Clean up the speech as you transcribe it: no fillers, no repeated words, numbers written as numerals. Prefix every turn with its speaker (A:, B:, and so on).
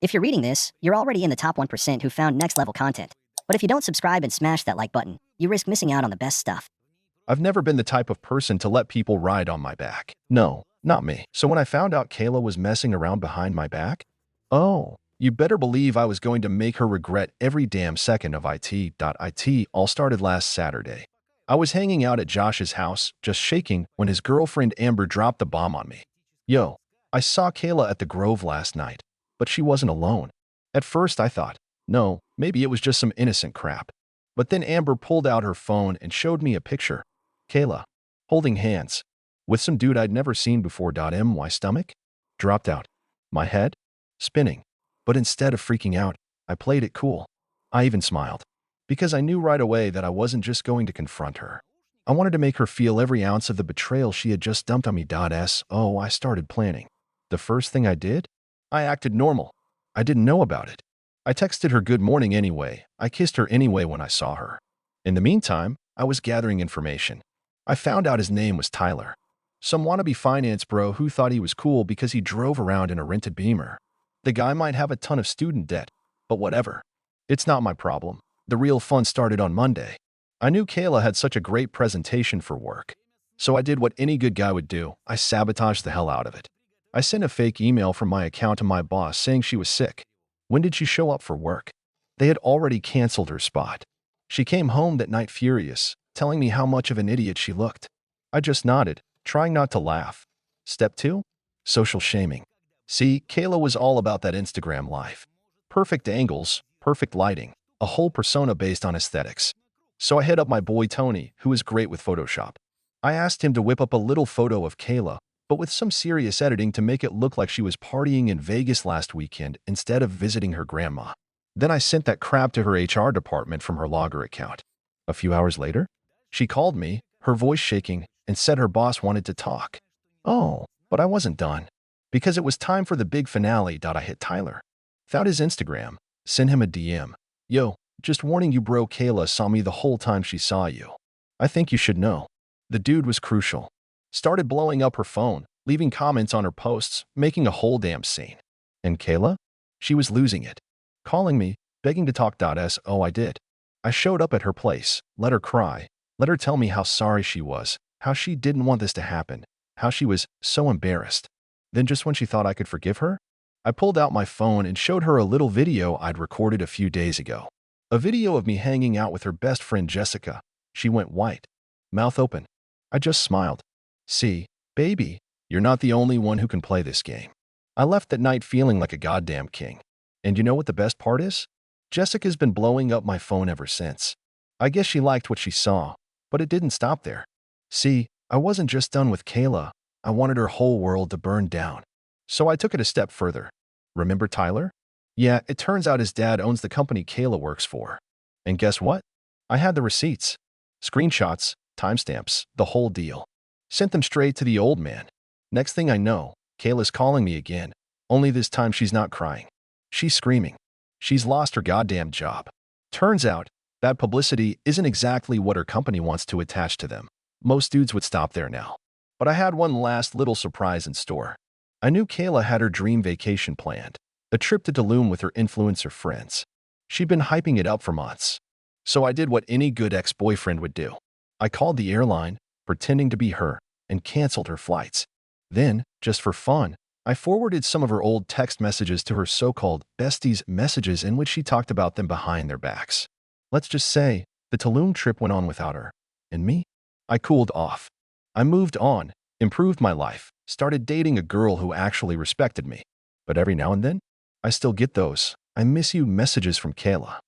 A: If you're reading this, you're already in the top 1% who found next level content. But if you don't subscribe and smash that like button, you risk missing out on the best stuff.
B: I've never been the type of person to let people ride on my back. No, not me. So when I found out Kayla was messing around behind my back, oh, you better believe I was going to make her regret every damn second of it. It all started last Saturday. I was hanging out at Josh's house, just shaking, when his girlfriend Amber dropped the bomb on me. Yo, I saw Kayla at the Grove last night, but she wasn't alone. At first I thought, no, maybe it was just some innocent crap. But then Amber pulled out her phone and showed me a picture. Kayla, holding hands, with some dude I'd never seen before. My stomach dropped out, my head spinning. But instead of freaking out, I played it cool. I even smiled, because I knew right away that I wasn't just going to confront her. I wanted to make her feel every ounce of the betrayal she had just dumped on me. I started planning. The first thing I did? I acted normal. I didn't know about it. I texted her good morning anyway. I kissed her anyway when I saw her. In the meantime, I was gathering information. I found out his name was Tyler. Some wannabe finance bro who thought he was cool because he drove around in a rented Beamer. The guy might have a ton of student debt, but whatever. It's not my problem. The real fun started on Monday. I knew Kayla had such a great presentation for work. So I did what any good guy would do. I sabotaged the hell out of it. I sent a fake email from my account to my boss saying she was sick. When did she show up for work? They had already canceled her spot. She came home that night furious, telling me how much of an idiot she looked. I just nodded, trying not to laugh. Step 2? Social shaming. See, Kayla was all about that Instagram life. Perfect angles, perfect lighting, a whole persona based on aesthetics. So I hit up my boy Tony, who is great with Photoshop. I asked him to whip up a little photo of Kayla, but with some serious editing to make it look like she was partying in Vegas last weekend instead of visiting her grandma. Then I sent that crap to her HR department from her Logger account. A few hours later, she called me, her voice shaking, and said her boss wanted to talk. Oh, but I wasn't done. Because it was time for the big finale. I hit Tyler. Found his Instagram, sent him a DM. Yo, just warning you bro, Kayla saw me the whole time she saw you. I think you should know. The dude was crucial. Started blowing up her phone, leaving comments on her posts, making a whole damn scene. And Kayla? She was losing it. Calling me, begging to talk. I did. I showed up at her place, let her cry, let her tell me how sorry she was, how she didn't want this to happen, how she was so embarrassed. Then just when she thought I could forgive her, I pulled out my phone and showed her a little video I'd recorded a few days ago. A video of me hanging out with her best friend Jessica. She went white, mouth open. I just smiled. See, baby, you're not the only one who can play this game. I left that night feeling like a goddamn king. And you know what the best part is? Jessica's been blowing up my phone ever since. I guess she liked what she saw, but it didn't stop there. See, I wasn't just done with Kayla. I wanted her whole world to burn down. So I took it a step further. Remember Tyler? Yeah, it turns out his dad owns the company Kayla works for. And guess what? I had the receipts, screenshots, timestamps, the whole deal. Sent them straight to the old man. Next thing I know, Kayla's calling me again. Only this time she's not crying. She's screaming. She's lost her goddamn job. Turns out, bad publicity isn't exactly what her company wants to attach to them. Most dudes would stop there now. But I had one last little surprise in store. I knew Kayla had her dream vacation planned, a trip to Tulum with her influencer friends. She'd been hyping it up for months. So I did what any good ex-boyfriend would do. I called the airline, pretending to be her, and canceled her flights. Then, just for fun, I forwarded some of her old text messages to her so-called besties' messages in which she talked about them behind their backs. Let's just say, the Tulum trip went on without her. And me? I cooled off. I moved on, improved my life, started dating a girl who actually respected me. But every now and then, I still get those "I miss you" messages from Kayla.